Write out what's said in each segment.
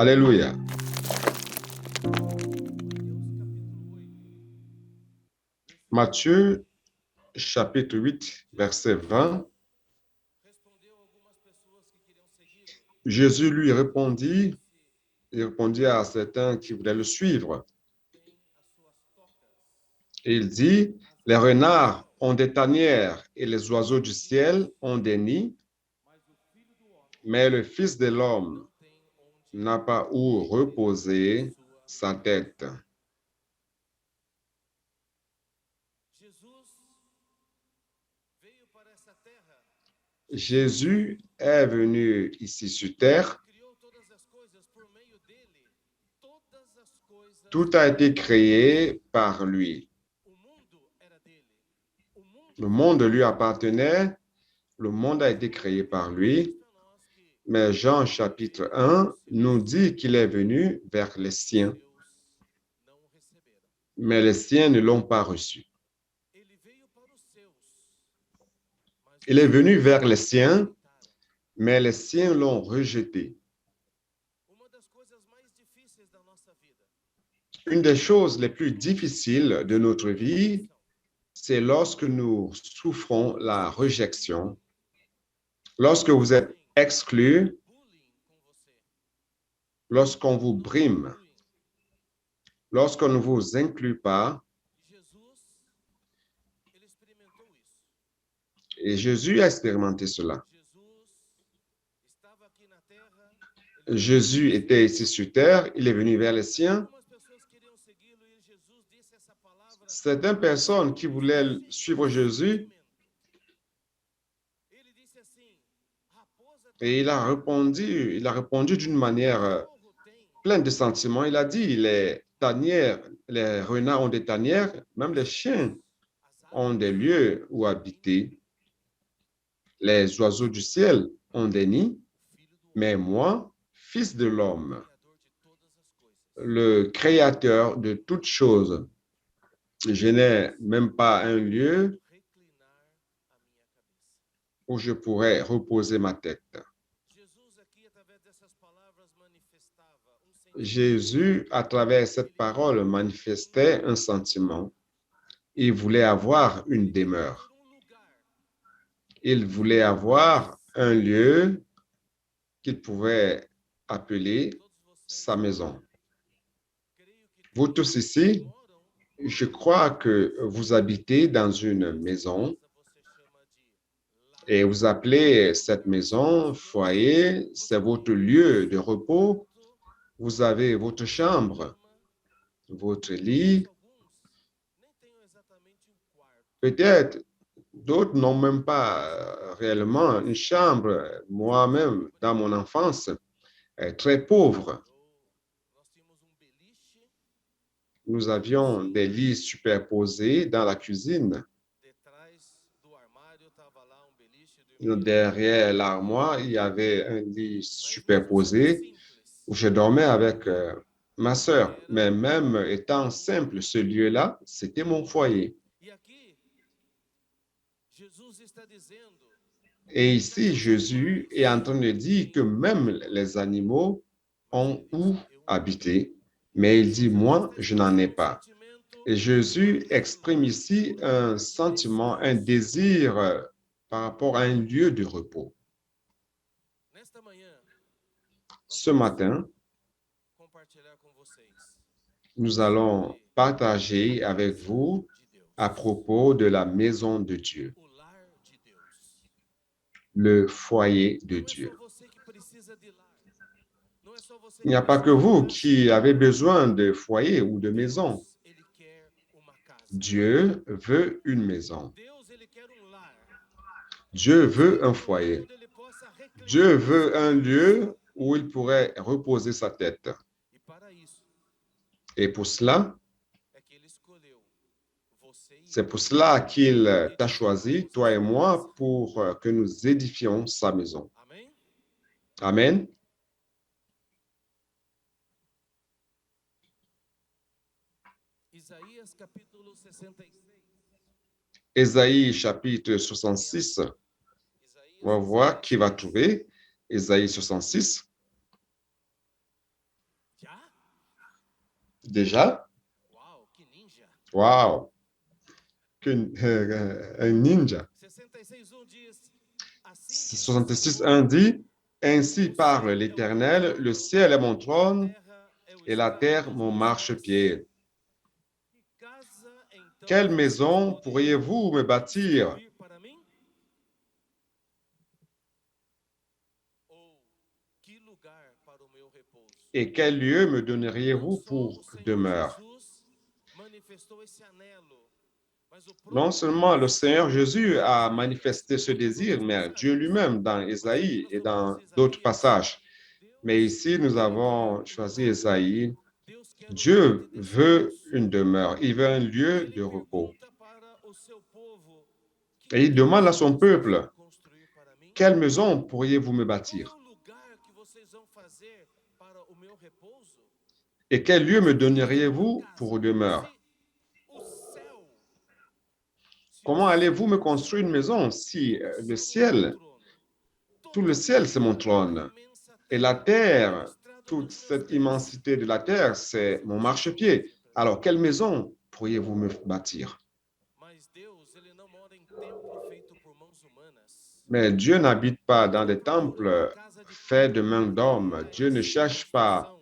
Alléluia. Matthieu, chapitre 8, verset 20. Jésus lui répondit, il répondit à certains qui voulaient le suivre. Et il dit, les renards ont des tanières et les oiseaux du ciel ont des nids, mais le Fils de l'homme n'a pas où reposer sa tête. Jésus est venu ici sur terre. Tout a été créé par lui. Le monde lui appartenait, le monde a été créé par lui. Mais Jean chapitre 1 nous dit qu'il est venu vers les siens, mais les siens ne l'ont pas reçu. Il est venu vers les siens, mais les siens l'ont rejeté. Une des choses les plus difficiles de notre vie, c'est lorsque nous souffrons la rejection, lorsque vous êtes exclu, lorsqu'on vous brime, lorsqu'on ne vous inclut pas. Et Jésus a expérimenté cela. Jésus était ici sur terre, il est venu vers les siens. Certaines personnes qui voulaient suivre Jésus, et il a répondu d'une manière pleine de sentiments. Il a dit, les tanières, les renards ont des tanières, même les chiens ont des lieux où habiter. Les oiseaux du ciel ont des nids, mais moi, Fils de l'homme, le Créateur de toutes choses, je n'ai même pas un lieu où je pourrais reposer ma tête. Jésus, à travers cette parole, manifestait un sentiment. Il voulait avoir une demeure. Il voulait avoir un lieu qu'il pouvait appeler sa maison. Vous tous ici, je crois que vous habitez dans une maison et vous appelez cette maison foyer, c'est votre lieu de repos. Vous avez votre chambre, votre lit. Peut-être d'autres n'ont même pas réellement une chambre. Moi-même, dans mon enfance, très pauvre, nous avions des lits superposés dans la cuisine. Derrière l'armoire, il y avait un lit superposé où je dormais avec ma sœur. Mais même étant simple, ce lieu-là, c'était mon foyer. Et ici, Jésus est en train de dire que même les animaux ont où habiter, mais il dit, moi, je n'en ai pas. Et Jésus exprime ici un sentiment, un désir par rapport à un lieu de repos. Ce matin, nous allons partager avec vous à propos de la maison de Dieu, le foyer de Dieu. Il n'y a pas que vous qui avez besoin de foyer ou de maison. Dieu veut une maison. Dieu veut un foyer. Dieu veut un lieu où il pourrait reposer sa tête. Et pour cela, c'est pour cela qu'il t'a choisi, toi et moi, pour que nous édifions sa maison. Amen. Ésaïe chapitre 66. On va voir qui va trouver. Ésaïe 66. Déjà, wow, un ninja. 66.1 dit, ainsi parle l'Éternel, le ciel est mon trône et la terre mon marchepied. Quelle maison pourriez-vous me bâtir? Et quel lieu me donneriez-vous pour demeure? Non seulement le Seigneur Jésus a manifesté ce désir, mais Dieu lui-même dans Ésaïe et dans d'autres passages. Mais ici, nous avons choisi Ésaïe. Dieu veut une demeure, il veut un lieu de repos. Et il demande à son peuple, quelle maison pourriez-vous me bâtir? Et quel lieu me donneriez-vous pour demeure? Comment allez-vous me construire une maison si le ciel, tout le ciel, c'est mon trône, et la terre, toute cette immensité de la terre, c'est mon marchepied. Alors, quelle maison pourriez-vous me bâtir? Mais Dieu n'habite pas dans des temples faits de mains d'hommes. Dieu ne cherche pas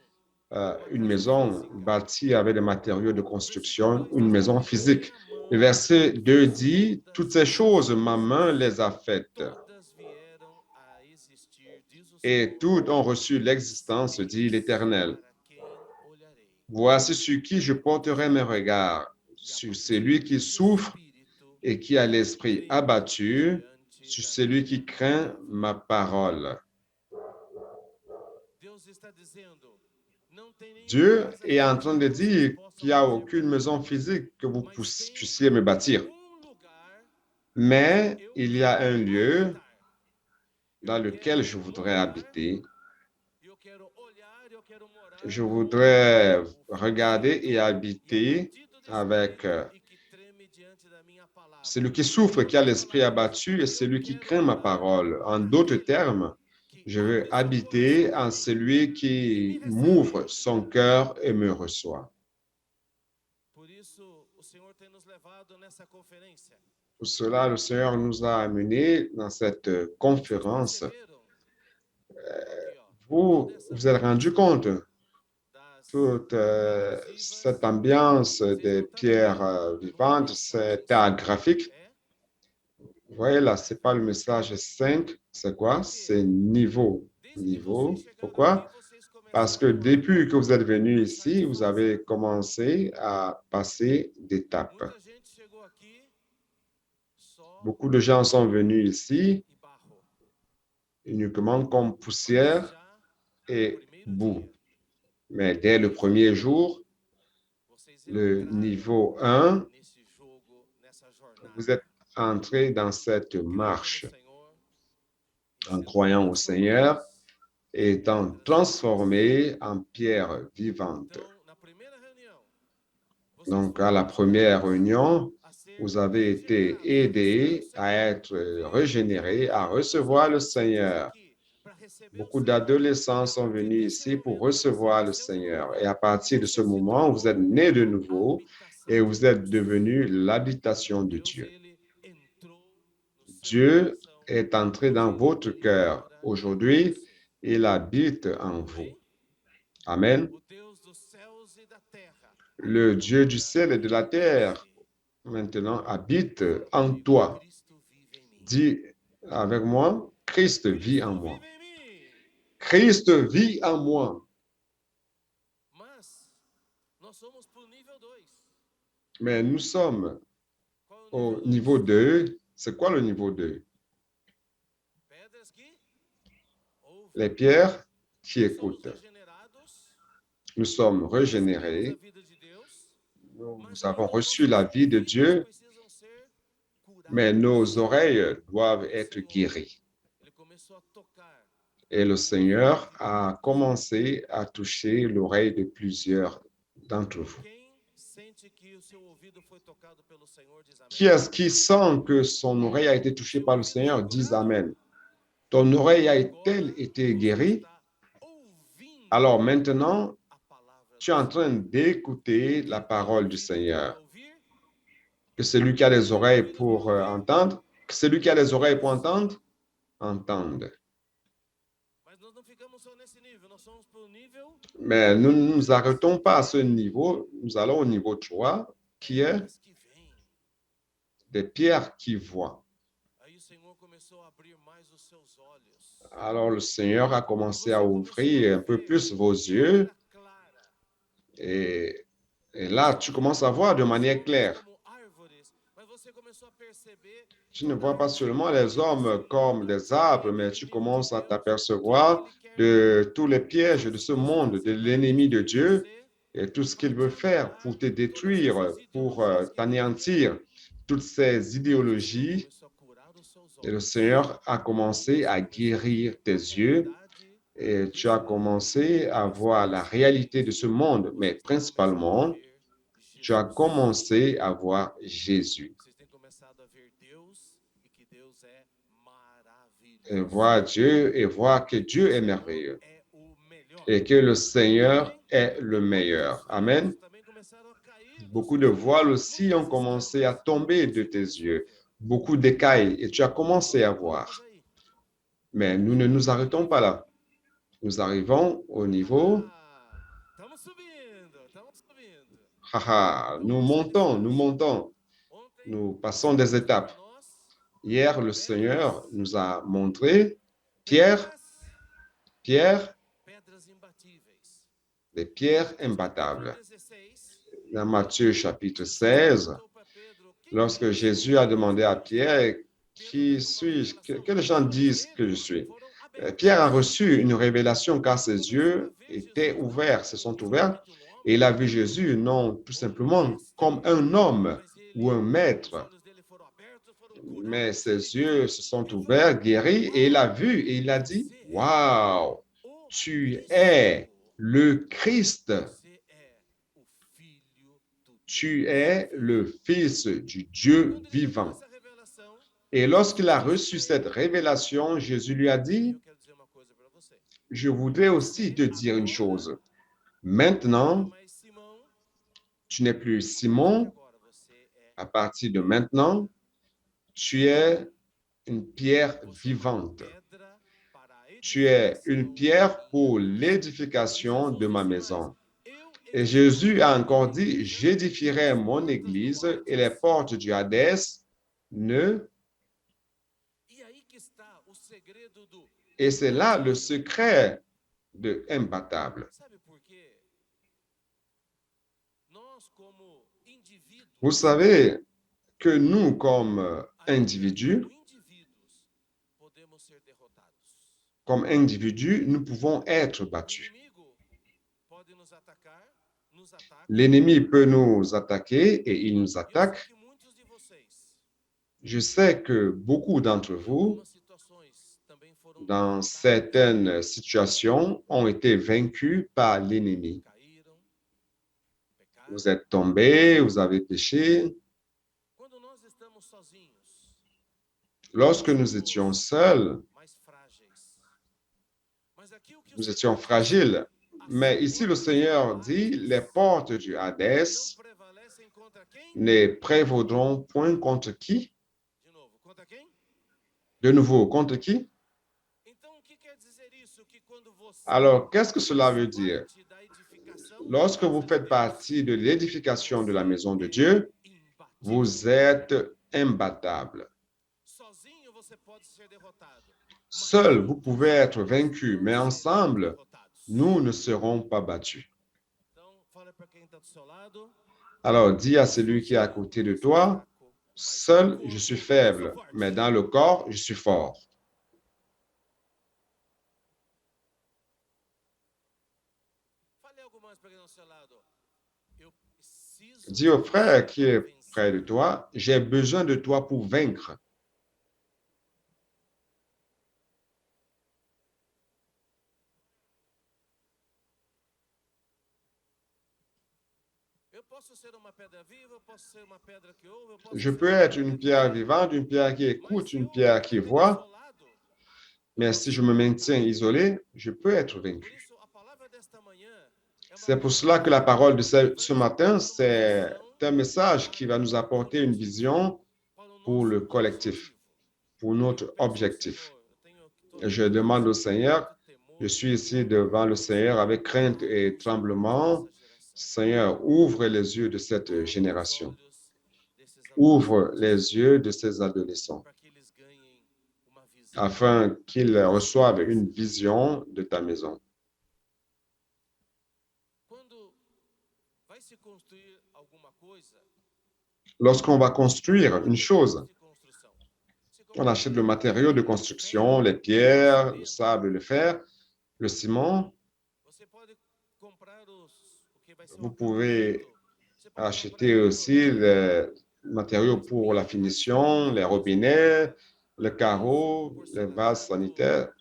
une maison bâtie avec des matériaux de construction, une maison physique. Le verset 2 dit, toutes ces choses, ma main les a faites. Et toutes ont reçu l'existence, dit l'Éternel. Voici sur qui je porterai mes regards, sur celui qui souffre et qui a l'esprit abattu, sur celui qui craint ma parole. Dieu est en train de dire qu'il n'y a aucune maison physique que vous puissiez me bâtir. Mais il y a un lieu dans lequel je voudrais habiter. Je voudrais regarder et habiter avec celui qui souffre, qui a l'esprit abattu et celui qui craint ma parole. En d'autres termes, je veux habiter en celui qui m'ouvre son cœur et me reçoit. Pour cela, le Seigneur nous a amenés dans cette conférence. Vous vous êtes rendu compte toute cette ambiance des pierres vivantes, cet art graphique. Vous voyez là, ce n'est pas le message 5, c'est quoi? C'est niveau. Niveau. Pourquoi? Parce que depuis que vous êtes venu ici, vous avez commencé à passer d'étapes. Beaucoup de gens sont venus ici uniquement comme poussière et boue. Mais dès le premier jour, le niveau 1, vous êtes entré dans cette marche en croyant au Seigneur et étant transformé en pierre vivante. Donc, à la première réunion, vous avez été aidés à être régénérés, à recevoir le Seigneur. Beaucoup d'adolescents sont venus ici pour recevoir le Seigneur. Et à partir de ce moment, vous êtes nés de nouveau et vous êtes devenus l'habitation de Dieu. Dieu est entré dans votre cœur. Aujourd'hui, il habite en vous. Amen. Le Dieu du ciel et de la terre, maintenant, habite en toi. Dis avec moi, Christ vit en moi. Christ vit en moi. Mais nous sommes au niveau 2. C'est quoi le niveau 2? Les pierres qui écoutent. Nous sommes régénérés. Nous avons reçu la vie de Dieu, mais nos oreilles doivent être guéries. Et le Seigneur a commencé à toucher l'oreille de plusieurs d'entre vous. Qui est-ce qui sent que son oreille a été touchée par le Seigneur? Dis Amen. Ton oreille a-t-elle été guérie? Alors maintenant, tu es en train d'écouter la parole du Seigneur. Que celui qui a les oreilles pour entendre, que celui qui a les oreilles pour entendre, entende. Mais nous ne nous arrêtons pas à ce niveau, nous allons au niveau 3, qui est des pierres qui voient. Alors le Seigneur a commencé à ouvrir un peu plus vos yeux et là, tu commences à voir de manière claire. Tu ne vois pas seulement les hommes comme des arbres, mais tu commences à t'apercevoir de tous les pièges de ce monde, de l'ennemi de Dieu et tout ce qu'il veut faire pour te détruire, pour t'anéantir, toutes ces idéologies. Et le Seigneur a commencé à guérir tes yeux et tu as commencé à voir la réalité de ce monde, mais principalement, tu as commencé à voir Jésus. Et voir Dieu et voir que Dieu est merveilleux et que le Seigneur est le meilleur. Amen. Beaucoup de voiles aussi ont commencé à tomber de tes yeux, beaucoup d'écailles et tu as commencé à voir. Mais nous ne nous arrêtons pas là. Nous arrivons au niveau. Nous montons, nous montons. Nous passons des étapes. Hier, le Seigneur nous a montré Pierre, des pierres imbattables. Dans Matthieu chapitre 16, lorsque Jésus a demandé à Pierre, qui suis-je? Que les gens disent que je suis. Pierre a reçu une révélation car ses yeux étaient ouverts, se sont ouverts, et il a vu Jésus non tout simplement comme un homme ou un maître, mais ses yeux se sont ouverts, guéris, et il a vu et il a dit, « Waouh, tu es le Christ, tu es le Fils du Dieu vivant. » Et lorsqu'il a reçu cette révélation, Jésus lui a dit, « Je voudrais aussi te dire une chose. Maintenant, tu n'es plus Simon. À partir de maintenant, tu es une pierre vivante. Tu es une pierre pour l'édification de ma maison. » Et Jésus a encore dit, « J'édifierai mon église et les portes du Hadès ne... » Et c'est là le secret de imbattable. Vous savez que nous, comme individus, nous pouvons être battus. L'ennemi peut nous attaquer et il nous attaque. Je sais que beaucoup d'entre vous, dans certaines situations, ont été vaincus par l'ennemi. Vous êtes tombés, vous avez péché. Lorsque nous étions seuls, nous étions fragiles. Mais ici, le Seigneur dit, les portes du Hadès ne prévaudront point contre qui? De nouveau, contre qui? Alors, qu'est-ce que cela veut dire? Lorsque vous faites partie de l'édification de la maison de Dieu, vous êtes imbattable. Seul, vous pouvez être vaincu, mais ensemble, nous ne serons pas battus. Alors, dis à celui qui est à côté de toi, seul, je suis faible, mais dans le corps, je suis fort. Dis au frère qui est près de toi, j'ai besoin de toi pour vaincre. Je peux être une pierre vivante, une pierre qui écoute, une pierre qui voit, mais si je me maintiens isolé, je peux être vaincu. C'est pour cela que la parole de ce matin, c'est un message qui va nous apporter une vision pour le collectif, pour notre objectif. Je demande au Seigneur, je suis ici devant le Seigneur avec crainte et tremblement. Seigneur, ouvre les yeux de cette génération. Ouvre les yeux de ces adolescents afin qu'ils reçoivent une vision de ta maison. Lorsqu'on va construire une chose, on achète le matériau de construction, les pierres, le sable, le fer, le ciment. Vous pouvez acheter aussi les matériaux pour la finition, les robinets, le carreau, les vases sanitaires,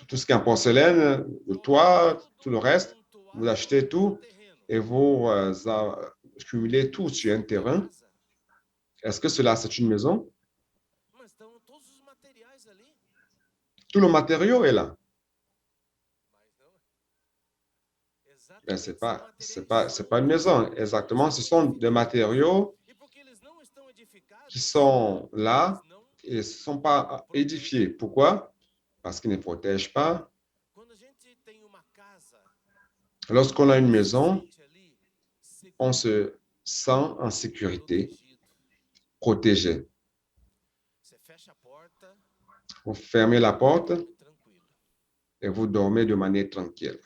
tout ce qui est en porcelaine, le toit, tout le reste. Vous achetez tout et vous accumulez tout sur un terrain. Est-ce que cela, c'est une maison? Tout le matériau est là. Mais ce n'est pas une maison. Exactement, ce sont des matériaux qui sont là et ne sont pas édifiés. Pourquoi? Parce qu'ils ne protègent pas. Lorsqu'on a une maison, on se sent en sécurité, protégé. Vous fermez la porte et vous dormez de manière tranquille.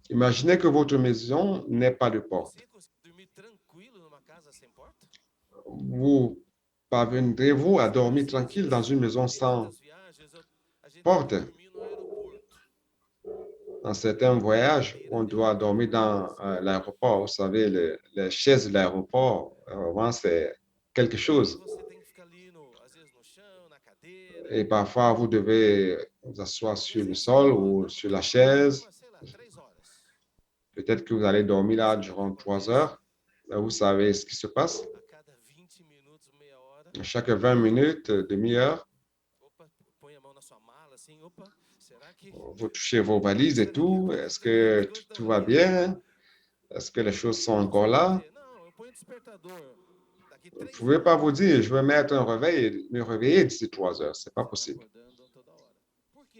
Imaginez que votre maison n'ait pas de porte. Vous parviendrez-vous à dormir tranquille dans une maison sans porte? Dans certains voyages, on doit dormir dans l'aéroport. Vous savez, les chaises de l'aéroport, vraiment, c'est quelque chose. Et parfois, vous devez vous asseoir sur le sol ou sur la chaise. Peut-être que vous allez dormir là durant 3 heures. Vous savez ce qui se passe. Chaque 20 minutes, demi-heure, vous touchez vos valises et tout. Est-ce que tout va bien? Est-ce que les choses sont encore là? Vous ne pouvez pas vous dire, je vais mettre un réveil et me réveiller d'ici 3 heures. Ce n'est pas possible.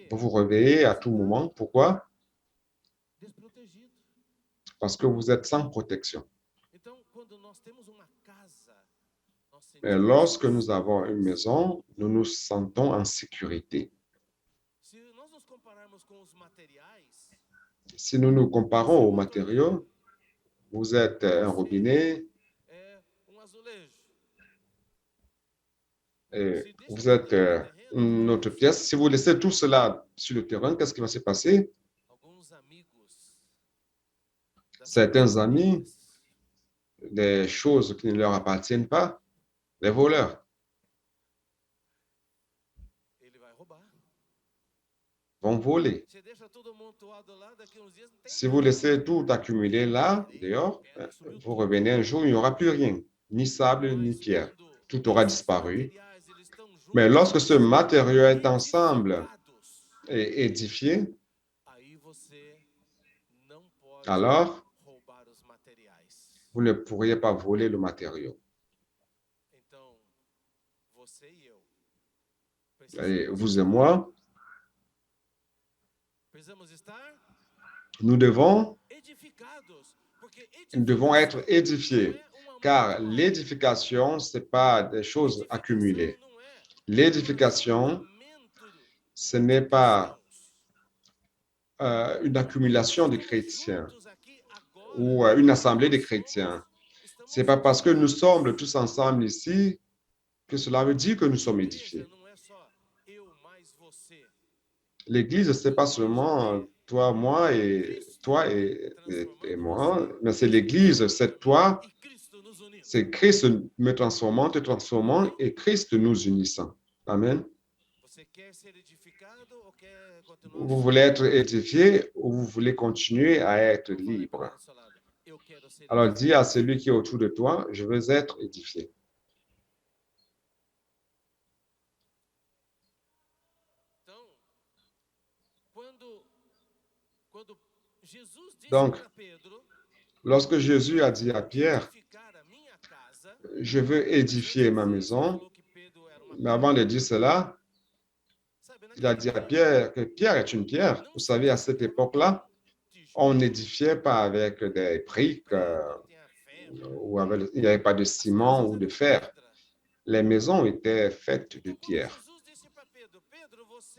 Vous vous réveillez à tout moment. Pourquoi? Parce que vous êtes sans protection. Et lorsque nous avons une maison, nous nous sentons en sécurité. Si nous nous comparons aux matériaux, vous êtes un robinet, et vous êtes une autre pièce. Si vous laissez tout cela sur le terrain, qu'est-ce qui va se passer? Certains amis, des choses qui ne leur appartiennent pas, les voleurs vont voler. Si vous laissez tout accumuler là, dehors, vous revenez un jour, il n'y aura plus rien, ni sable, ni pierre. Tout aura disparu. Mais lorsque ce matériau est ensemble et édifié, alors vous ne pourriez pas voler le matériau. Et vous et moi, nous devons être édifiés, car l'édification, ce n'est pas des choses accumulées. L'édification, ce n'est pas une accumulation de chrétiens ou une assemblée de chrétiens. Ce n'est pas parce que nous sommes tous ensemble ici que cela veut dire que nous sommes édifiés. L'Église, ce n'est pas seulement toi, moi et moi, mais c'est l'Église, c'est toi, c'est Christ me transformant, te transformant et Christ nous unissant. Amen. Vous voulez être édifié ou vous voulez continuer à être libre? Alors dis à celui qui est autour de toi, je veux être édifié. Donc, lorsque Jésus a dit à Pierre, je veux édifier ma maison, mais avant de dire cela, il a dit à Pierre que Pierre est une pierre. Vous savez, à cette époque-là, on n'édifiait pas avec des briques ou il n'y avait pas de ciment ou de fer. Les maisons étaient faites de pierre.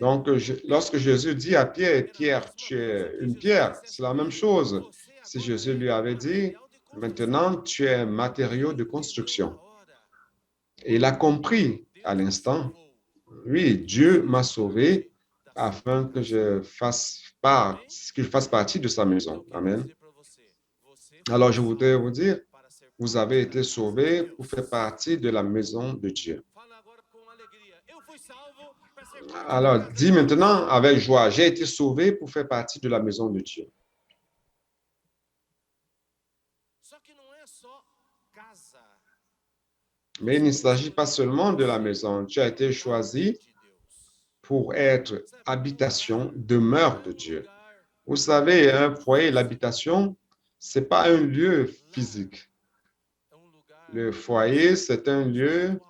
Donc, lorsque Jésus dit à Pierre, Pierre, tu es une pierre, c'est la même chose. Si Jésus lui avait dit, maintenant, tu es un matériau de construction. Et il a compris à l'instant, oui, Dieu m'a sauvé afin que qu'il fasse partie de sa maison. Amen. Alors, je voudrais vous dire, vous avez été sauvés pour faire partie de la maison de Dieu. Alors, dis maintenant avec joie, j'ai été sauvé pour faire partie de la maison de Dieu. Mais il ne s'agit pas seulement de la maison. Tu as été choisi pour être habitation, demeure de Dieu. Vous savez, un foyer, l'habitation, ce n'est pas un lieu physique. Le foyer, c'est un lieu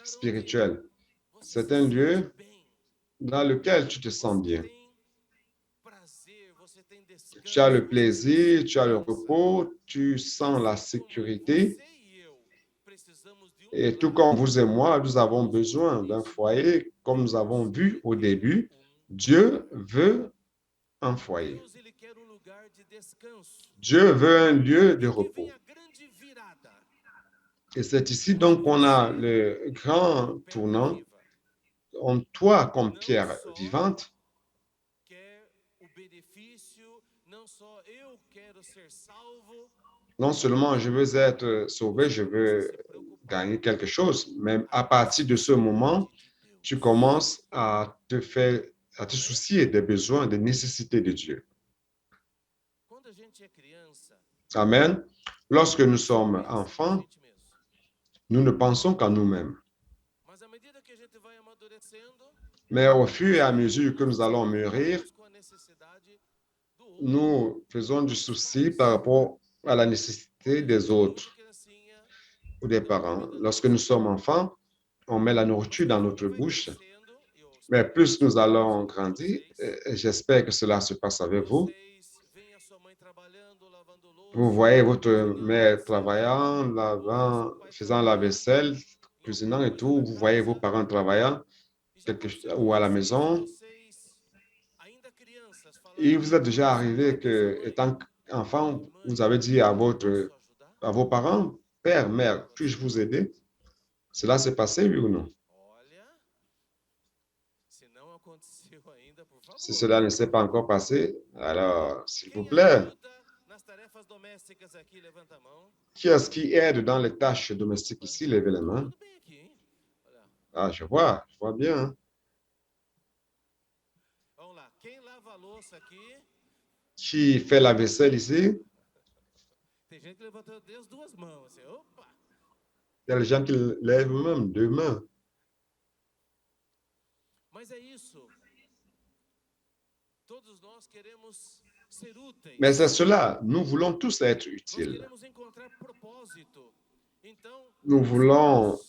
spirituel. C'est un lieu dans lequel tu te sens bien. Tu as le plaisir, tu as le repos, tu sens la sécurité. Et tout comme vous et moi, nous avons besoin d'un foyer, comme nous avons vu au début, Dieu veut un foyer. Dieu veut un lieu de repos. Et c'est ici donc qu'on a le grand tournant. Toi, comme pierre vivante, non seulement je veux être sauvé, je veux gagner quelque chose, mais à partir de ce moment, tu commences à te soucier des besoins, des nécessités de Dieu. Amen. Lorsque nous sommes enfants, nous ne pensons qu'à nous-mêmes. Mais au fur et à mesure que nous allons mûrir, nous faisons du souci par rapport à la nécessité des autres ou des parents. Lorsque nous sommes enfants, on met la nourriture dans notre bouche. Mais plus nous allons grandir, j'espère que cela se passe avec vous. Vous voyez votre mère travaillant, faisant la vaisselle, cuisinant et tout. Vous voyez vos parents travaillant ou à la maison. Et vous êtes déjà arrivé que, étant enfant, vous avez dit à vos parents, Père, mère, puis-je vous aider? Cela s'est passé, oui ou non? Si cela ne s'est pas encore passé, alors, s'il vous plaît, qui est-ce qui aide dans les tâches domestiques ici? Levez les mains. Ah, je vois bien. Qui fait la vaisselle ici? Il y a des gens qui lèvent même 2 mains. Mais c'est cela, nous voulons tous être utiles. Nous voulons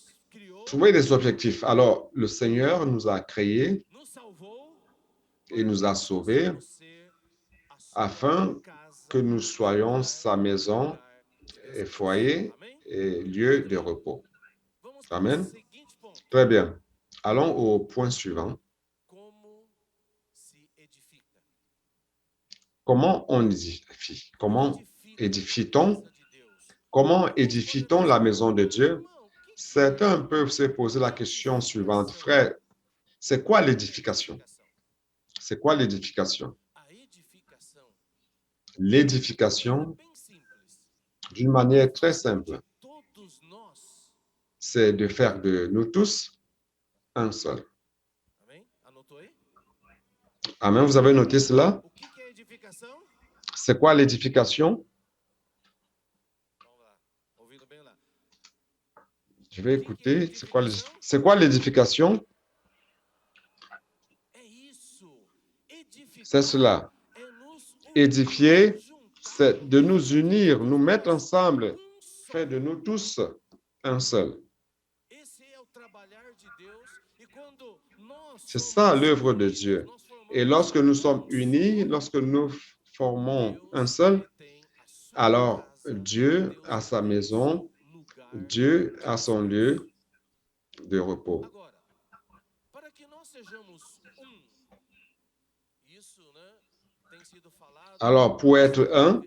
trouver des objectifs. Alors, le Seigneur nous a créés et nous a sauvés afin que nous soyons sa maison et foyer et lieu de repos. Amen. Très bien. Allons au point suivant. Comment on édifie? Comment édifie-t-on? Comment édifie-t-on la maison de Dieu? Certains peuvent se poser la question suivante. Frère, c'est quoi l'édification? C'est quoi l'édification? L'édification, d'une manière très simple, c'est de faire de nous tous un seul. Amen. Vous avez noté cela? C'est quoi l'édification? Je vais écouter. C'est quoi l'édification? C'est cela. Édifier, c'est de nous unir, nous mettre ensemble, faire de nous tous un seul. C'est ça l'œuvre de Dieu. Et lorsque nous sommes unis, lorsque nous formons un seul, alors Dieu a sa maison, Dieu a son lieu de repos. Alors, pour être un,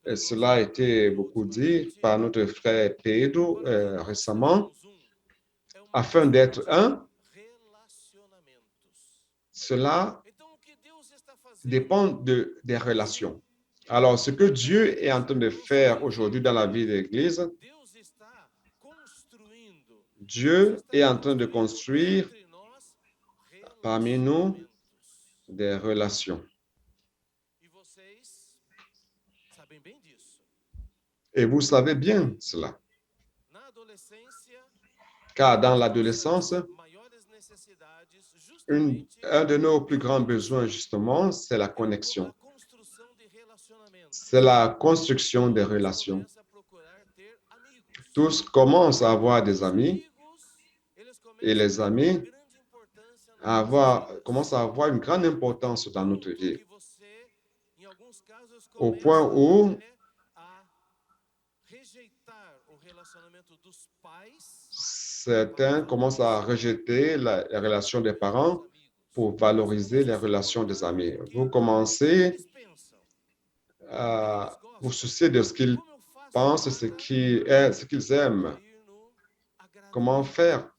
et cela a été beaucoup dit par notre frère Pedro récemment, afin d'être un, cela dépend des relations. Alors, ce que Dieu est en train de faire aujourd'hui dans la vie de l'Église, Dieu est en train de construire parmi nous des relations. Et vous savez bien cela. Car dans l'adolescence, un de nos plus grands besoins, justement, c'est la connexion. C'est la construction des relations. Tous commencent à avoir des amis et les amis commencent à avoir une grande importance dans notre vie. Au point où certains commencent à rejeter la relation des parents pour valoriser les relations des amis. Vous commencez à vous soucier de ce qu'ils pensent, ce qu'ils aiment. Comment faire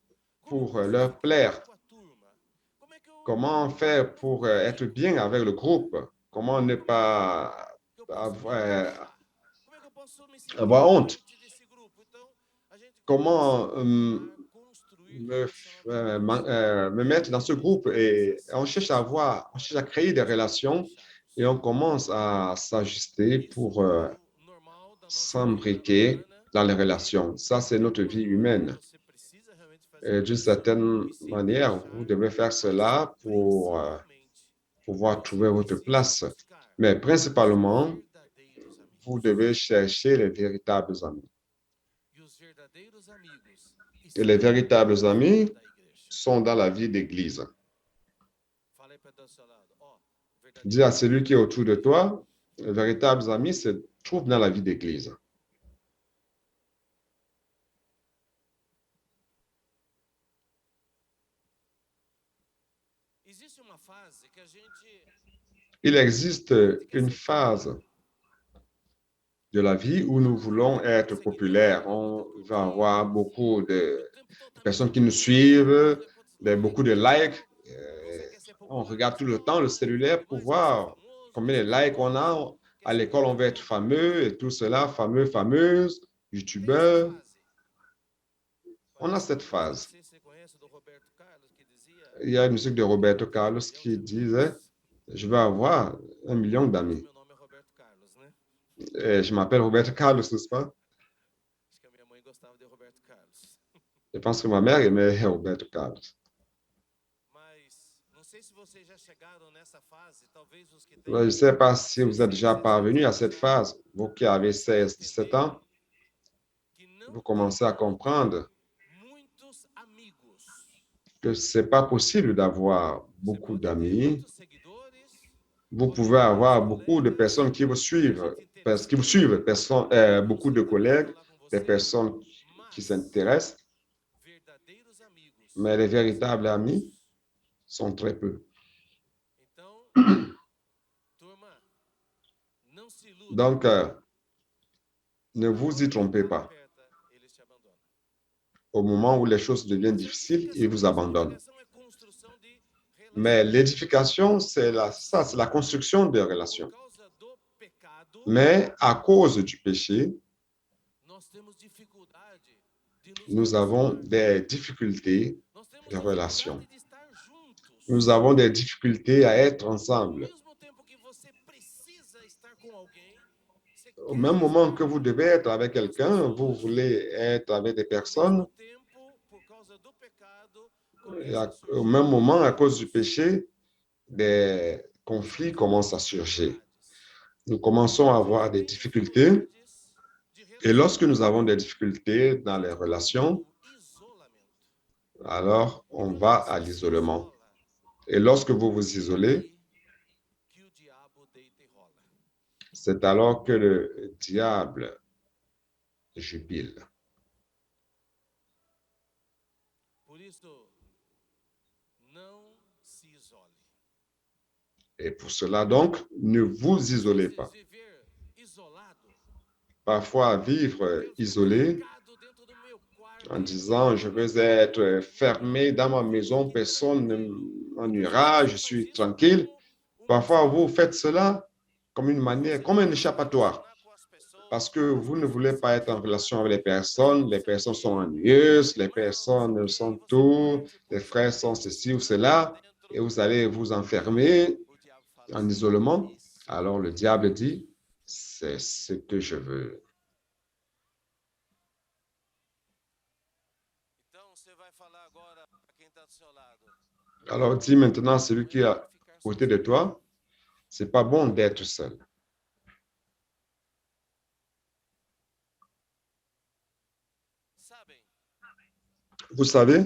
pour leur plaire? Comment faire pour être bien avec le groupe? Comment ne pas avoir honte? Comment me mettre dans ce groupe? Et on cherche à créer des relations et on commence à s'ajuster pour s'embriquer dans les relations. Ça, c'est notre vie humaine. D'une certaine manière, vous devez faire cela pour pouvoir trouver votre place. Mais principalement, vous devez chercher les véritables amis. Et les véritables amis sont dans la vie d'Église. Dis à celui qui est autour de toi, les véritables amis se trouvent dans la vie d'Église. Il existe une phase de la vie où nous voulons être populaires. On va avoir beaucoup de personnes qui nous suivent, beaucoup de likes. On regarde tout le temps le cellulaire pour voir combien de likes on a. À l'école, on veut être fameux et tout cela, fameux, fameuse, youtubeur. On a cette phase. Il y a une musique de Roberto Carlos qui disait, je vais avoir 1 million d'amis. Et je m'appelle Roberto Carlos, n'est-ce pas? Je pense que ma mère aimait Roberto Carlos. Je ne sais pas si vous êtes déjà parvenu à cette phase, vous qui avez 16, 17 ans, vous commencez à comprendre que ce n'est pas possible d'avoir beaucoup d'amis. Vous pouvez avoir beaucoup de personnes qui vous suivent, beaucoup de collègues, des personnes qui s'intéressent, mais les véritables amis sont très peu. Donc, ne vous y trompez pas. Au moment où les choses deviennent difficiles, ils vous abandonnent. Mais l'édification, c'est la construction des relations. Mais à cause du péché, nous avons des difficultés de relations. Nous avons des difficultés à être ensemble. Au même moment que vous devez être avec quelqu'un, vous voulez être avec des personnes. Et au même moment, à cause du péché, des conflits commencent à surgir. Nous commençons à avoir des difficultés. Et lorsque nous avons des difficultés dans les relations, alors on va à l'isolement. Et lorsque vous vous isolez, c'est alors que le diable jubile. Et pour cela, donc, ne vous isolez pas. Parfois, vivre isolé en disant, je veux être fermé dans ma maison, personne ne m'ennuiera, je suis tranquille. Parfois, vous faites cela comme une manière, comme un échappatoire, parce que vous ne voulez pas être en relation avec les personnes sont ennuyeuses, les personnes sont tout, les frères sont ceci ou cela, et vous allez vous enfermer en isolement. Alors le diable dit, c'est ce que je veux. Alors dis maintenant à celui qui est à côté de toi, c'est pas bon d'être seul. Vous savez,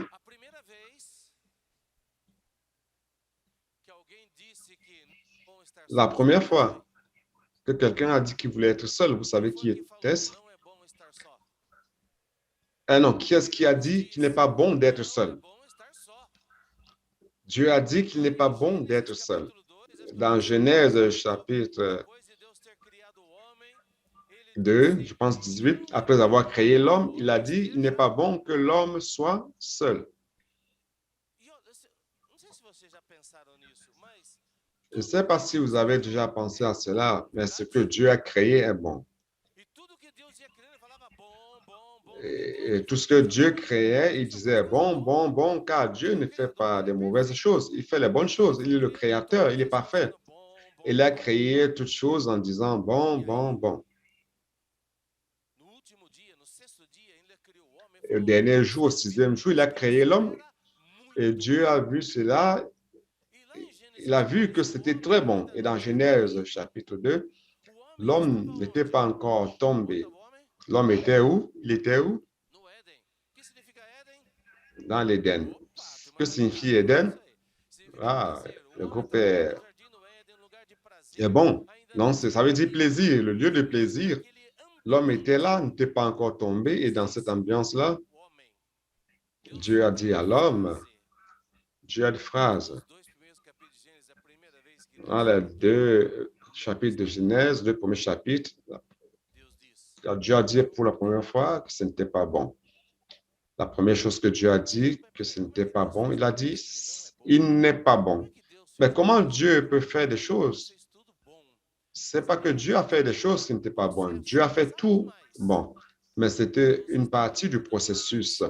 la première fois que quelqu'un a dit qu'il voulait être seul, vous savez qui était-ce? Ah non, qui est-ce qui a dit qu'il n'est pas bon d'être seul? Dieu a dit qu'il n'est pas bon d'être seul. Dans Genèse chapitre 2, je pense 18, après avoir créé l'homme, il a dit, il n'est pas bon que l'homme soit seul. Je ne sais pas si vous avez déjà pensé à cela, mais ce que Dieu a créé est bon. Et tout ce que Dieu créait, il disait bon, bon, bon, car Dieu ne fait pas de mauvaises choses, il fait les bonnes choses. Il est le créateur, il est parfait. Il a créé toutes choses en disant bon, bon, bon. Et le dernier jour, au sixième jour, il a créé l'homme et Dieu a vu cela. Il a vu que c'était très bon. Et dans Genèse chapitre 2, l'homme n'était pas encore tombé. L'homme était où? Il était où? Dans l'Éden. Que signifie Éden? Ah, le groupe est bon. Non, ça veut dire plaisir, le lieu de plaisir. L'homme était là, n'était pas encore tombé. Et dans cette ambiance-là, Dieu a dit à l'homme, Dieu a une phrase. Dans les deux chapitres de Genèse, deux premiers chapitres, Dieu a dit pour la première fois que ce n'était pas bon. La première chose que Dieu a dit, que ce n'était pas bon, il a dit, il n'est pas bon. Mais comment Dieu peut faire des choses? C'est pas que Dieu a fait des choses qui n'étaient pas bonnes. Dieu a fait tout bon. Mais c'était une partie du processus.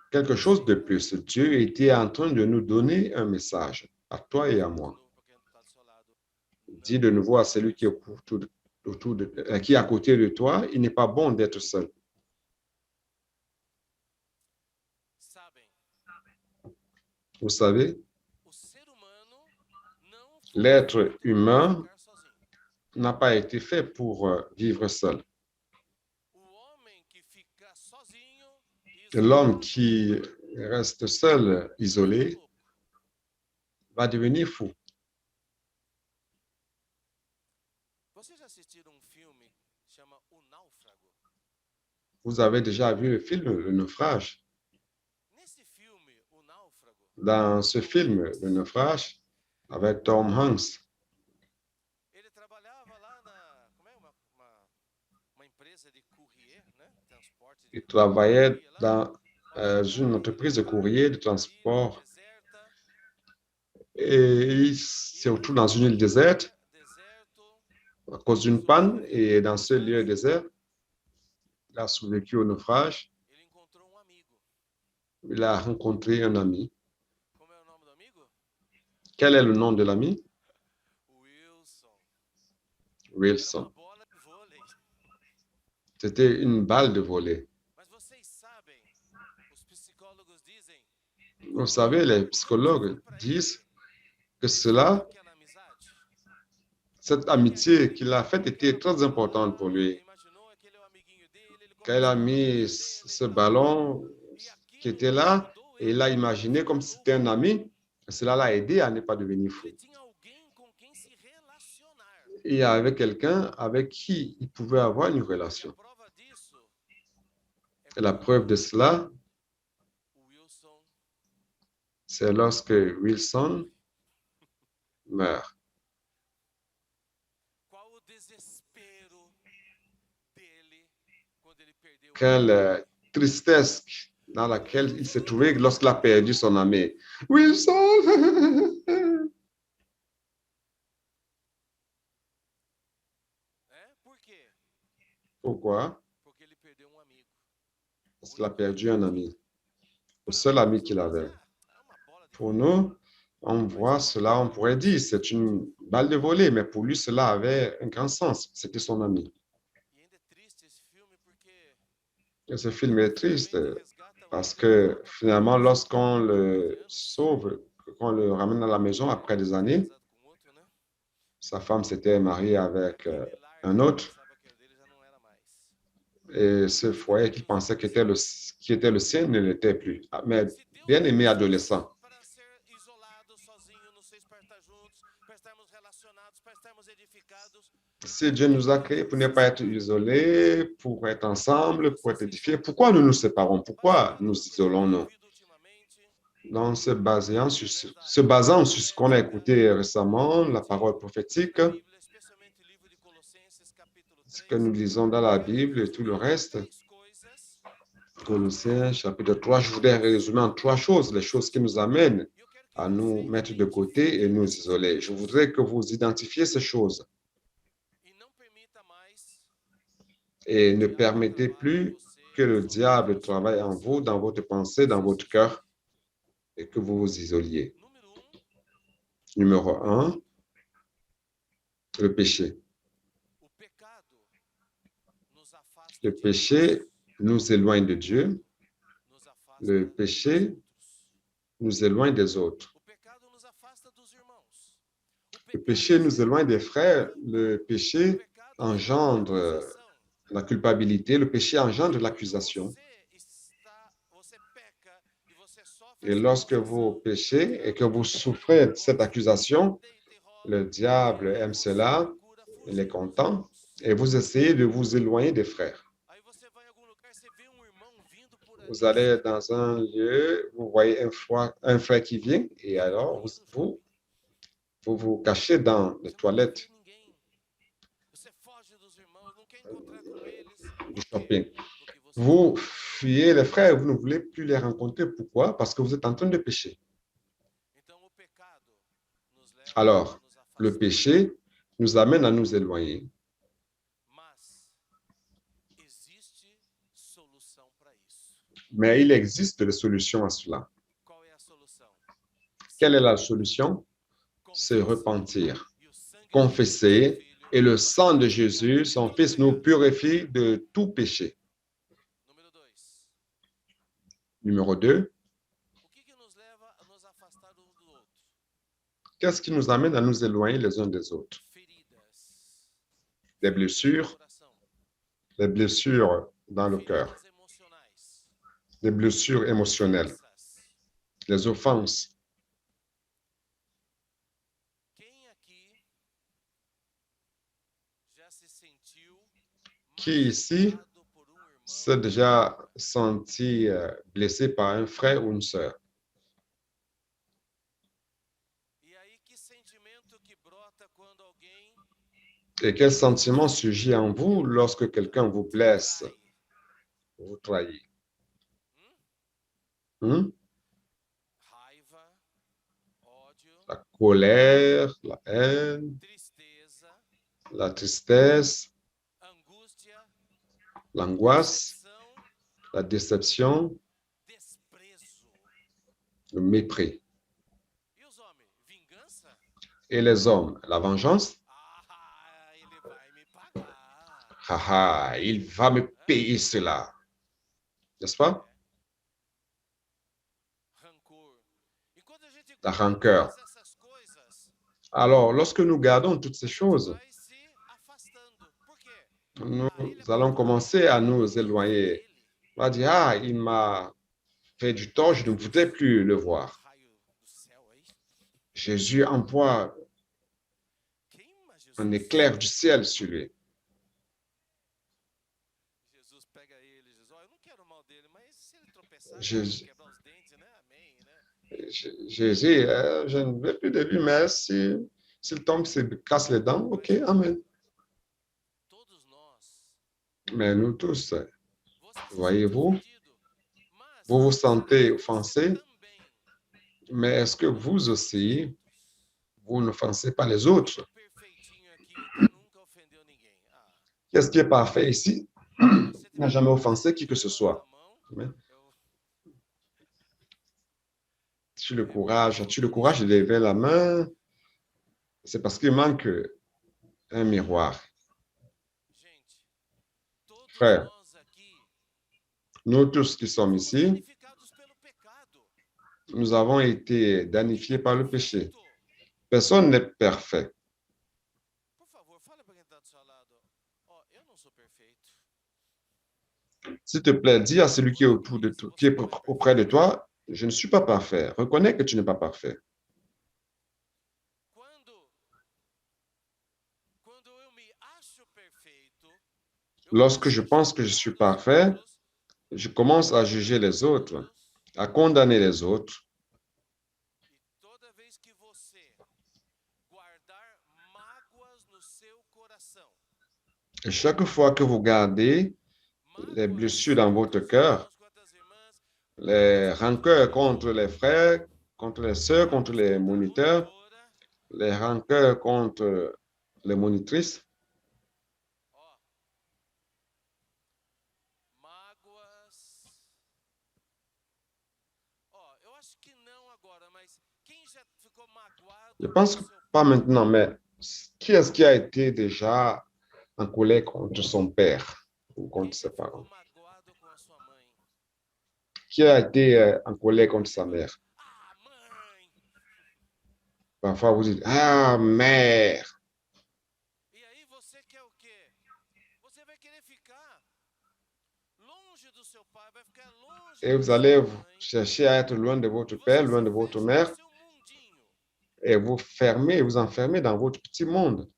Quelque chose de plus. Dieu était en train de nous donner un message, à toi et à moi. Dis de nouveau à celui qui est, qui est à côté de toi, il n'est pas bon d'être seul. Vous savez, l'être humain n'a pas été fait pour vivre seul. L'homme qui reste seul, isolé, va devenir fou. Vous avez déjà vu le film Le Naufrage? Dans ce film, Le Naufrage, avec Tom Hanks, il travaillait dans une entreprise de courrier de transport et surtout dans une île déserte à cause d'une panne. Et dans ce lieu désert, il a survécu au naufrage. Il a rencontré un ami. Quel est le nom de l'ami? Wilson. C'était une balle de volley. Vous savez, les psychologues disent que cela cette amitié qu'il a faite était très importante pour lui. Quand il a mis ce ballon qui était là, et il a imaginé comme si c'était un ami, cela l'a aidé à ne pas devenir fou. Il y avait quelqu'un avec qui il pouvait avoir une relation. Et la preuve de cela, c'est lorsque Wilson meurt. Quelle tristesse dans laquelle il s'est trouvé lorsqu'il a perdu son ami. Wilson! Pourquoi? Parce qu'il a perdu un ami, le seul ami qu'il avait. Pour nous, on voit cela, on pourrait dire c'est une balle de volée, mais pour lui, cela avait un grand sens. C'était son ami. Et ce film est triste parce que finalement, lorsqu'on le sauve, qu'on le ramène à la maison après des années, sa femme s'était mariée avec un autre. Et ce foyer qu'il pensait qui était le sien ne l'était plus. Mais bien aimé adolescent, si Dieu nous a créés pour ne pas être isolés, pour être ensemble, pour être édifiés, pourquoi nous nous séparons? Pourquoi nous isolons-nous? En se basant sur ce qu'on a écouté récemment, la parole prophétique, ce que nous lisons dans la Bible et tout le reste, Colossiens chapitre 3, je voudrais résumer en 3 choses, les choses qui nous amènent à nous mettre de côté et nous isoler. Je voudrais que vous identifiez ces choses et ne permettez plus que le diable travaille en vous, dans votre pensée, dans votre cœur et que vous vous isoliez. Numéro 1, le péché. Le péché nous éloigne de Dieu. Le péché nous éloigne des autres. Le péché nous éloigne des frères. Le péché engendre la culpabilité. Le péché engendre l'accusation. Et lorsque vous péchez et que vous souffrez de cette accusation, le diable aime cela, il est content, et vous essayez de vous éloigner des frères. Vous allez dans un lieu, vous voyez un frère qui vient, et alors vous cachez dans les toilettes du shopping. Vous fuyez les frères, vous ne voulez plus les rencontrer. Pourquoi? Parce que vous êtes en train de pécher. Alors, le péché nous amène à nous éloigner. Mais il existe des solutions à cela. Quelle est la solution? Se repentir, confesser, et le sang de Jésus, son Fils, nous purifie de tout péché. Numéro 2, qu'est-ce qui nous amène à nous éloigner les uns des autres? Les blessures dans le cœur, les blessures émotionnelles, les offenses. Qui ici s'est déjà senti blessé par un frère ou une sœur? Et quel sentiment surgit en vous lorsque quelqu'un vous blesse, vous trahit? La colère, la haine, la tristesse, l'angoisse, la déception, le mépris. Et les hommes, la vengeance? Haha, il va me payer cela. N'est-ce pas? La rancœur. Alors, lorsque nous gardons toutes ces choses, nous allons commencer à nous éloigner. On va dire, ah, il m'a fait du tort, je ne voudrais plus le voir. Jésus envoie un éclair du ciel sur lui. Jésus, Jésus, je ne veux plus de lui, mais s'il tombe, s'il casse les dents, ok, amen. Mais nous tous, voyez-vous, vous vous sentez offensé, mais est-ce que vous aussi, vous n'offensez pas les autres? Qu'est-ce qui est parfait ici? Il n'a jamais offensé qui que ce soit. Amen. As-tu le courage de lever la main? C'est parce qu'il manque un miroir. Frère, nous tous qui sommes ici, nous avons été damnifiés par le péché. Personne n'est parfait. S'il te plaît, dis à celui qui est autour de toi, qui est auprès de toi, je ne suis pas parfait. Reconnais que tu n'es pas parfait. Lorsque je pense que je suis parfait, je commence à juger les autres, à condamner les autres. Et chaque fois que vous gardez les blessures dans votre cœur, les rancœurs contre les frères, contre les sœurs, contre les moniteurs, les rancœurs contre les monitrices, je pense que pas maintenant, mais qui est-ce qui a été déjà en colère contre son père ou contre ses parents? Qui a été en colère contre sa mère? Parfois, vous dites, ah, mère. Et vous allez chercher à être loin de votre père, loin de votre mère, et vous fermez, vous enfermez dans votre petit monde.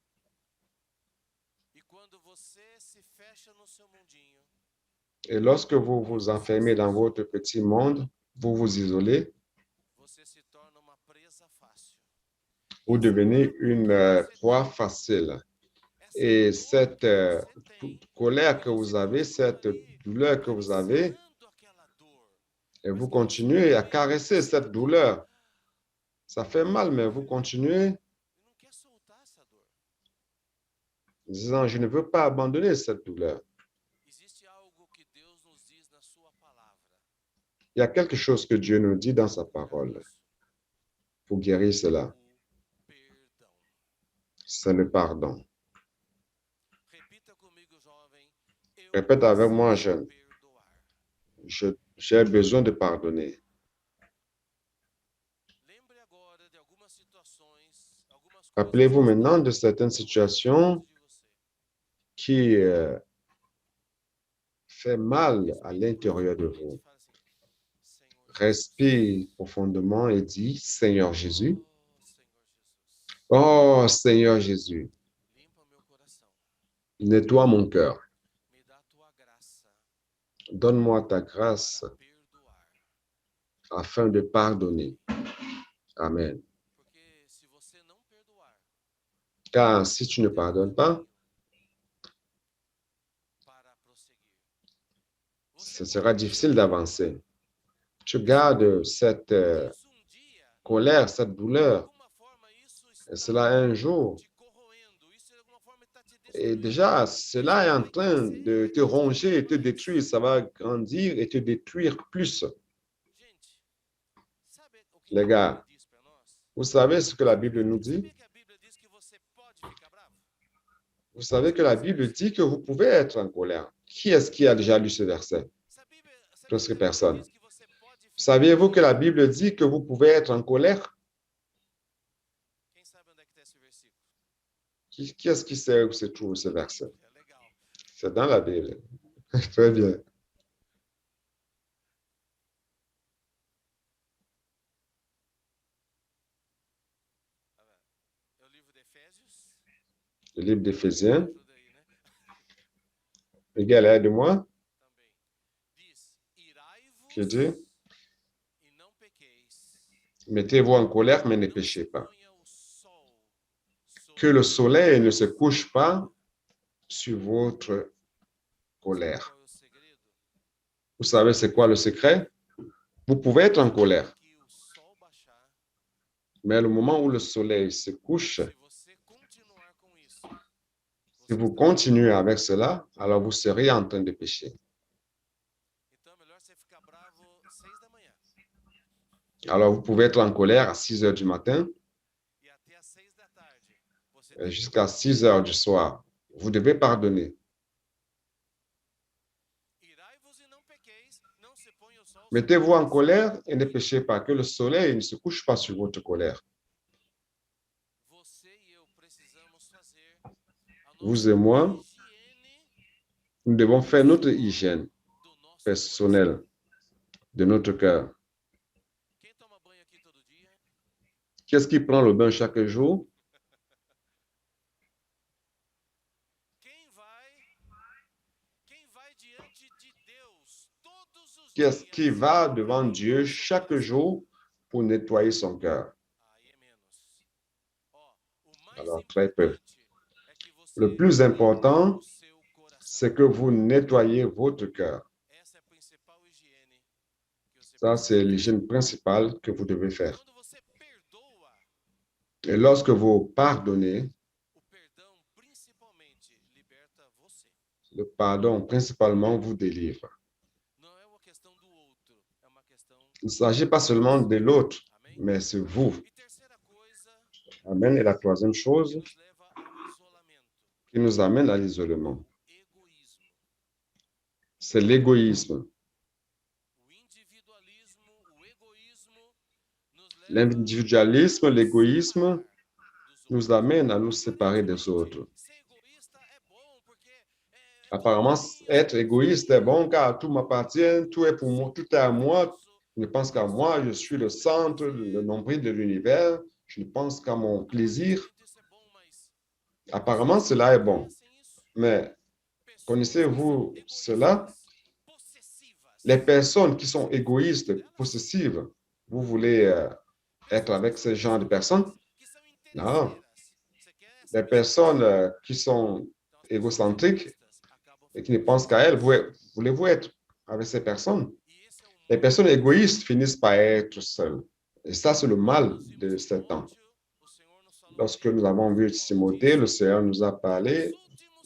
Et lorsque vous vous enfermez dans votre petit monde, vous vous isolez, vous devenez une proie facile. Et cette colère que vous avez, cette douleur que vous avez, et vous continuez à caresser cette douleur. Ça fait mal, mais vous continuez disant, je ne veux pas abandonner cette douleur. Il y a quelque chose que Dieu nous dit dans sa parole pour guérir cela. C'est le pardon. Répète avec moi, jeune. J'ai besoin de pardonner. Rappelez-vous maintenant de certaines situations qui fait mal à l'intérieur de vous. Respire profondément et dis, Seigneur Jésus. Oh, Seigneur Jésus, nettoie mon cœur. Donne-moi ta grâce afin de pardonner. Amen. Car si tu ne pardonnes pas, ce sera difficile d'avancer. Tu gardes cette colère, cette douleur. Et cela un jour. Et déjà, cela est en train de te ronger et te détruire. Ça va grandir et te détruire plus. Les gars, vous savez ce que la Bible nous dit? Vous savez que la Bible dit que vous pouvez être en colère. Qui est-ce qui a déjà lu ce verset? Presque personne. Saviez-vous que la Bible dit que vous pouvez être en colère? Qui est-ce qui sait où se trouve ce verset? C'est dans la Bible. Très bien. Le livre d'Éphésiens. Miguel, aide-moi. Qui dit, mettez-vous en colère, mais ne péchez pas. Que le soleil ne se couche pas sur votre colère. Vous savez c'est quoi le secret? Vous pouvez être en colère, mais le moment où le soleil se couche, si vous continuez avec cela, alors vous serez en train de pécher. Alors vous pouvez être en colère à 6 heures du matin jusqu'à 6 heures du soir. Vous devez pardonner. Mettez-vous en colère et ne péchez pas, que le soleil ne se couche pas sur votre colère. Vous et moi, nous devons faire notre hygiène personnelle de notre cœur. Qui est-ce qui prend le bain chaque jour? Qui est-ce qui va devant Dieu chaque jour pour nettoyer son cœur? Alors, très peu. Le plus important, c'est que vous nettoyez votre cœur. Ça, c'est l'hygiène principale que vous devez faire. Et lorsque vous pardonnez, le pardon principalement vous délivre. Il ne s'agit pas seulement de l'autre, mais c'est vous. Amen. Et la troisième chose qui nous amène à l'isolement, c'est l'égoïsme. L'individualisme, l'égoïsme nous amène à nous séparer des autres. Apparemment, être égoïste est bon car tout m'appartient, tout est pour moi, tout est à moi. Je ne pense qu'à moi, je suis le centre, le nombril de l'univers. Je ne pense qu'à mon plaisir. Apparemment, cela est bon. Mais connaissez-vous cela? Les personnes qui sont égoïstes, possessives, vous voulez être avec ce genre de personnes? Non. Les personnes qui sont égocentriques et qui ne pensent qu'à elles, voulez-vous être avec ces personnes? Les personnes égoïstes finissent par être seules. Et ça, c'est le mal de ce temps. Lorsque nous avons vu Timothée, le Seigneur nous a parlé,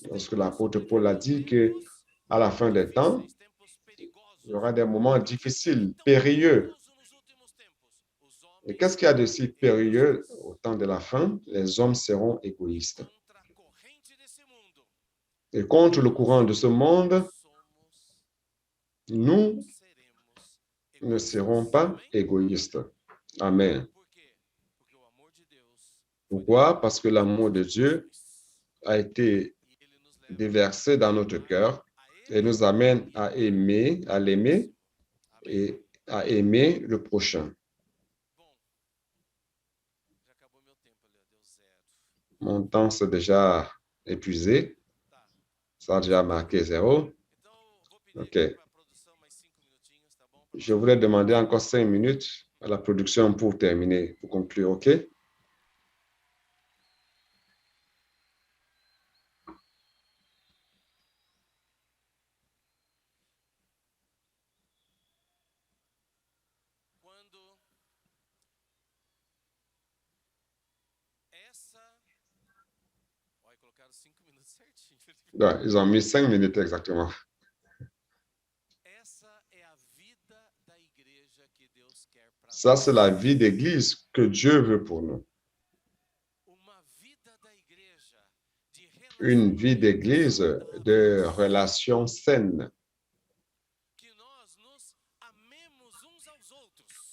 lorsque l'apôtre Paul a dit qu'à la fin des temps, il y aura des moments difficiles, périlleux. Et qu'est-ce qu'il y a de si périlleux au temps de la fin? Les hommes seront égoïstes. Et contre le courant de ce monde, nous ne serons pas égoïstes. Amen. Pourquoi? Parce que l'amour de Dieu a été déversé dans notre cœur et nous amène à aimer, à l'aimer et à aimer le prochain. Mon temps s'est déjà épuisé. Ça a déjà marqué 0. OK. Je voulais demander encore 5 minutes à la production pour terminer, pour conclure. OK? Ouais, ils ont mis 5 minutes exactement. Ça, c'est la vie d'église que Dieu veut pour nous. Une vie d'église de relations saines.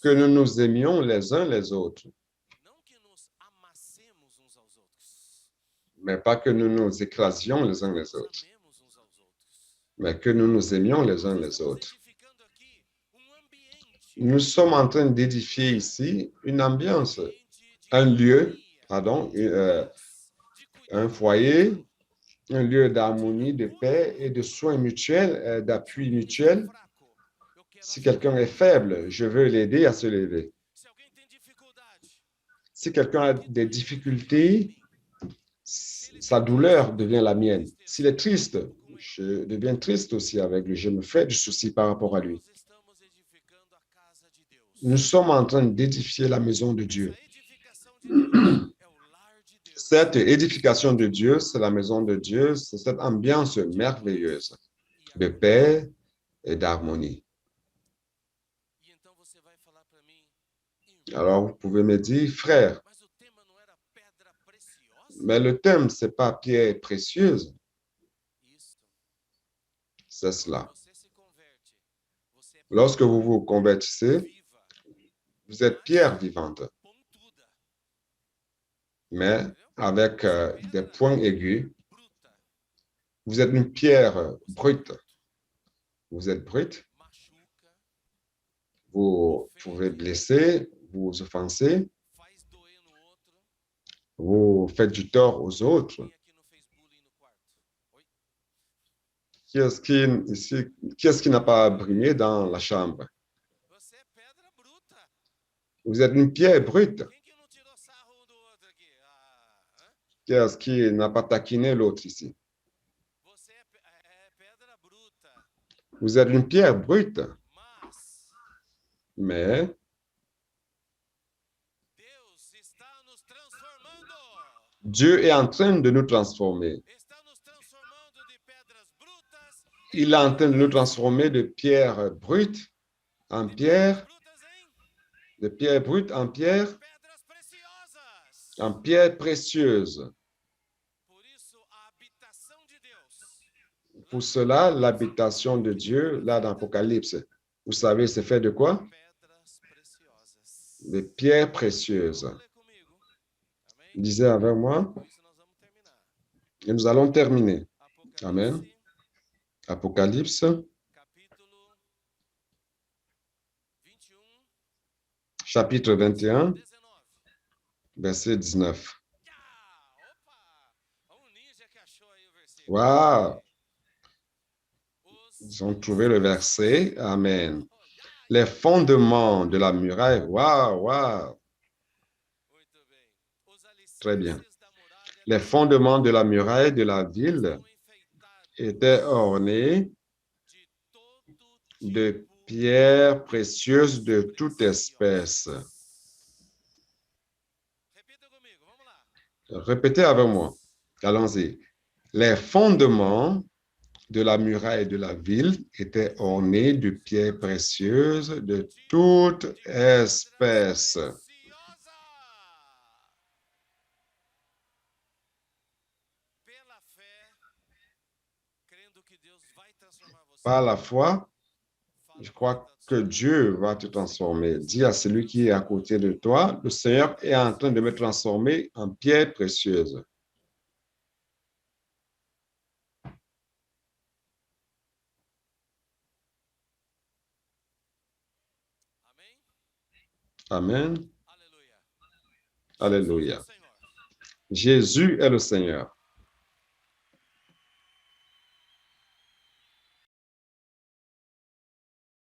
Que nous nous aimions les uns les autres. Mais pas que nous nous écrasions les uns les autres, mais que nous nous aimions les uns les autres. Nous sommes en train d'édifier ici une ambiance, un lieu, pardon, un foyer, un lieu d'harmonie, de paix et de soins mutuels, d'appui mutuel. Si quelqu'un est faible, je veux l'aider à se lever. Si quelqu'un a des difficultés, sa douleur devient la mienne. S'il est triste, je deviens triste aussi avec lui. Je me fais du souci par rapport à lui. Nous sommes en train d'édifier la maison de Dieu. Cette édification de Dieu, c'est la maison de Dieu, c'est cette ambiance merveilleuse de paix et d'harmonie. Alors, vous pouvez me dire, frère, mais le thème, ce n'est pas pierre précieuse, c'est cela. Lorsque vous vous convertissez, vous êtes pierre vivante, mais avec des points aigus. Vous êtes une pierre brute. Vous êtes brute. Vous pouvez blesser, vous offenser, vous faites du tort aux autres. Qui est-ce qui n'a pas brimé dans la chambre? Vous êtes une pierre brute. Qui est-ce qui n'a pas taquiné l'autre ici? Vous êtes une pierre brute. Mais Dieu est en train de nous transformer. Il est en train de nous transformer de pierre brute en pierre, de pierre brute en pierre précieuse. Pour cela, l'habitation de Dieu, là dans l'Apocalypse, vous savez, c'est fait de quoi? De pierres précieuses. Lisez avec moi. Et nous allons terminer. Amen. Apocalypse, chapitre 21, verset 19. Waouh! Ils ont trouvé le verset. Amen. Les fondements de la muraille. Waouh, waouh. Très bien. Les fondements de la muraille de la ville étaient ornés de pierres précieuses de toute espèce. Répétez avec moi. Allons-y. Les fondements de la muraille de la ville étaient ornés de pierres précieuses de toute espèce. Par la foi, je crois que Dieu va te transformer. Dis à celui qui est à côté de toi, le Seigneur est en train de me transformer en pierre précieuse. Amen. Alléluia. Jésus est le Seigneur.